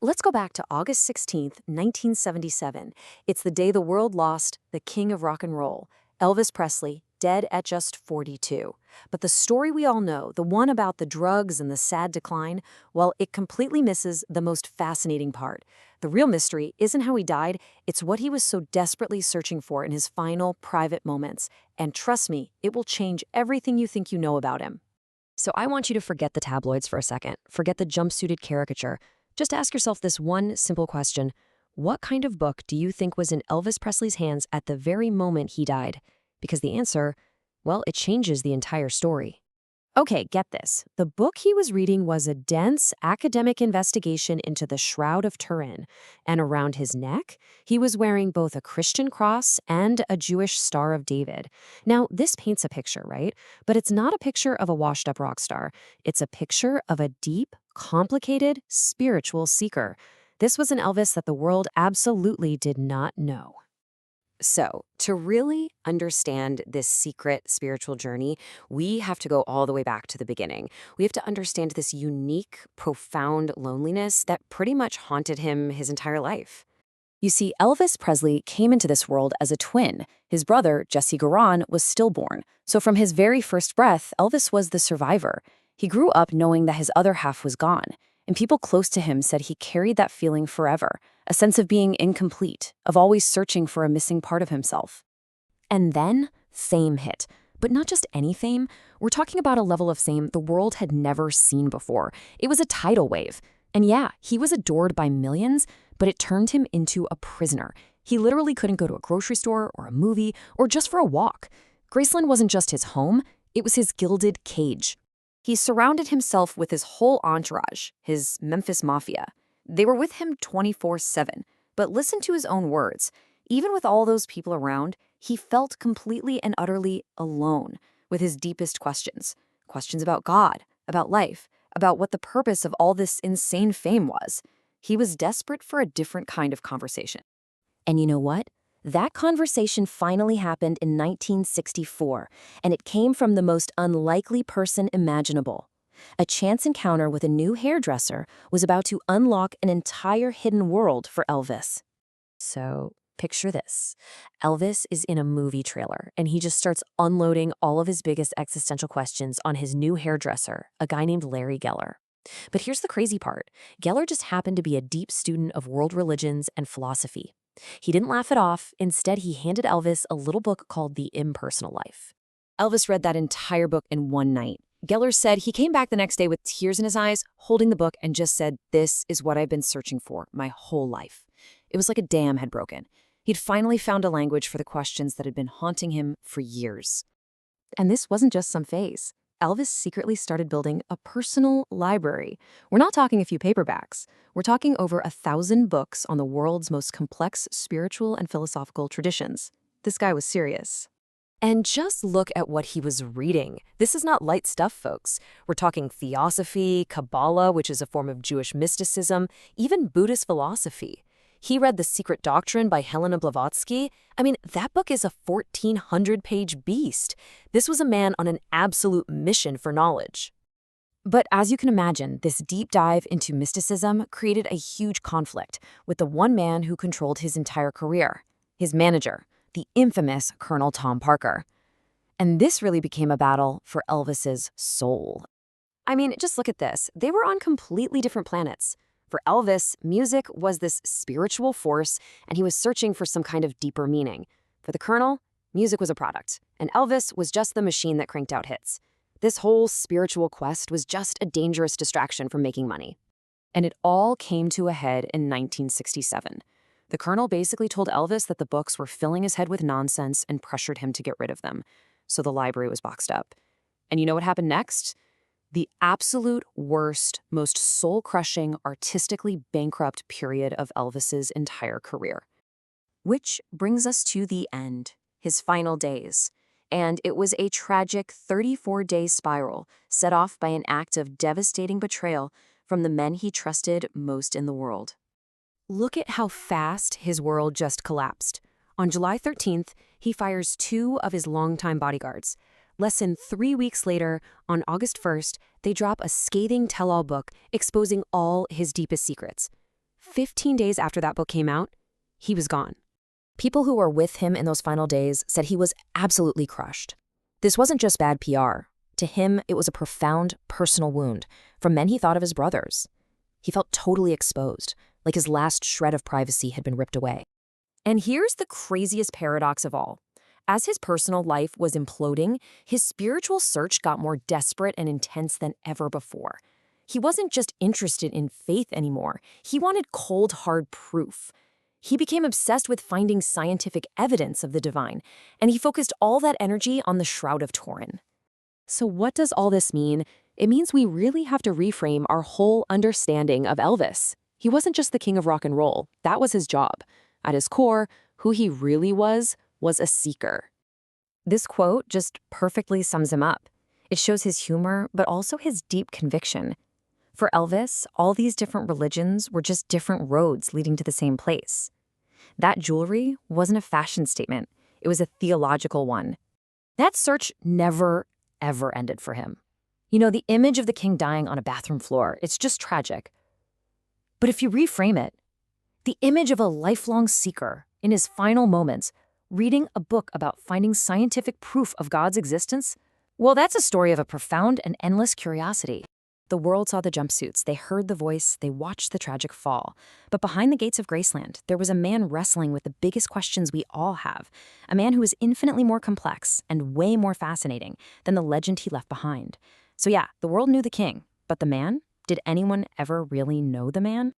Let's go back to August 16th, 1977. It's the day the world lost the king of rock and roll, Elvis Presley, dead at just 42. But the story we all know, the one about the drugs and the sad decline, well, it completely misses the most fascinating part. The real mystery isn't how he died, it's what he was so desperately searching for in his final, private moments. And trust me, it will change everything you think you know about him. So I want you to forget the tabloids for a second. Forget the jumpsuited caricature. Just ask yourself this one simple question. What kind of book do you think was in Elvis Presley's hands at the very moment he died? Because the answer, well, it changes the entire story. Okay, get this. The book he was reading was a dense academic investigation into the Shroud of Turin, and around his neck, he was wearing both a Christian cross and a Jewish Star of David. Now, this paints a picture, right? But it's not a picture of a washed-up rock star. It's a picture of a deep, complicated, spiritual seeker. This was an Elvis that the world absolutely did not know. So, to really understand this secret spiritual journey, we have to go all the way back to the beginning. We have to understand this unique, profound loneliness that pretty much haunted him his entire life. You see, Elvis Presley came into this world as a twin. His brother, Jesse Garon, was stillborn. So from his very first breath, Elvis was the survivor. He grew up knowing that his other half was gone. And people close to him said he carried that feeling forever, a sense of being incomplete, of always searching for a missing part of himself. And then fame hit. But not just any fame. We're talking about a level of fame the world had never seen before. It was a tidal wave. And yeah, he was adored by millions, but it turned him into a prisoner. He literally couldn't go to a grocery store or a movie or just for a walk. Graceland wasn't just his home, it was his gilded cage. He surrounded himself with his whole entourage, his Memphis Mafia. They were with him 24/7. But listen to his own words. Even with all those people around, he felt completely and utterly alone with his deepest questions. Questions about God, about life, about what the purpose of all this insane fame was. He was desperate for a different kind of conversation. And you know what? That conversation finally happened in 1964, and it came from the most unlikely person imaginable. A chance encounter with a new hairdresser was about to unlock an entire hidden world for Elvis. So, picture this. Elvis is in a movie trailer, and he just starts unloading all of his biggest existential questions on his new hairdresser, a guy named Larry Geller. But here's the crazy part. Geller just happened to be a deep student of world religions and philosophy. He didn't laugh it off. Instead, he handed Elvis a little book called The Impersonal Life. Elvis read that entire book in one night. Geller said he came back the next day with tears in his eyes, holding the book, and just said, "This is what I've been searching for my whole life." It was like a dam had broken. He'd finally found a language for the questions that had been haunting him for years. And this wasn't just some phase. Elvis secretly started building a personal library. We're not talking a few paperbacks. We're talking over 1,000 books on the world's most complex spiritual and philosophical traditions. This guy was serious. And just look at what he was reading. This is not light stuff, folks. We're talking theosophy, Kabbalah, which is a form of Jewish mysticism, even Buddhist philosophy. He read The Secret Doctrine by Helena Blavatsky. I mean, that book is a 1,400-page beast. This was a man on an absolute mission for knowledge. But as you can imagine, this deep dive into mysticism created a huge conflict with the one man who controlled his entire career, his manager, the infamous Colonel Tom Parker. And this really became a battle for Elvis's soul. I mean, just look at this. They were on completely different planets. For Elvis, music was this spiritual force, and he was searching for some kind of deeper meaning. For the Colonel, music was a product, and Elvis was just the machine that cranked out hits. This whole spiritual quest was just a dangerous distraction from making money. And it all came to a head in 1967. The Colonel basically told Elvis that the books were filling his head with nonsense and pressured him to get rid of them. So the library was boxed up. And you know what happened next? The absolute worst, most soul-crushing, artistically bankrupt period of Elvis's entire career. Which brings us to the end, his final days. And it was a tragic 34-day spiral set off by an act of devastating betrayal from the men he trusted most in the world. Look at how fast his world just collapsed. On July 13th, he fires 2 of his longtime bodyguards. Less than 3 weeks later, on August 1st, they drop a scathing tell-all book exposing all his deepest secrets. 15 days after that book came out, he was gone. People who were with him in those final days said he was absolutely crushed. This wasn't just bad PR. To him, it was a profound personal wound from men he thought of as brothers. He felt totally exposed, like his last shred of privacy had been ripped away. And here's the craziest paradox of all. As his personal life was imploding, his spiritual search got more desperate and intense than ever before. He wasn't just interested in faith anymore. He wanted cold, hard proof. He became obsessed with finding scientific evidence of the divine, and he focused all that energy on the Shroud of Turin. So what does all this mean? It means we really have to reframe our whole understanding of Elvis. He wasn't just the king of rock and roll. That was his job. At his core, who he really was a seeker. This quote just perfectly sums him up. It shows his humor, but also his deep conviction. For Elvis, all these different religions were just different roads leading to the same place. That jewelry wasn't a fashion statement. It was a theological one. That search never, ever ended for him. You know, the image of the king dying on a bathroom floor, it's just tragic. But if you reframe it, the image of a lifelong seeker in his final moments, reading a book about finding scientific proof of God's existence, well, that's a story of a profound and endless curiosity. The world saw the jumpsuits, they heard the voice, they watched the tragic fall. But behind the gates of Graceland, there was a man wrestling with the biggest questions we all have. A man who was infinitely more complex and way more fascinating than the legend he left behind. So yeah, the world knew the king, but the man? Did anyone ever really know the man?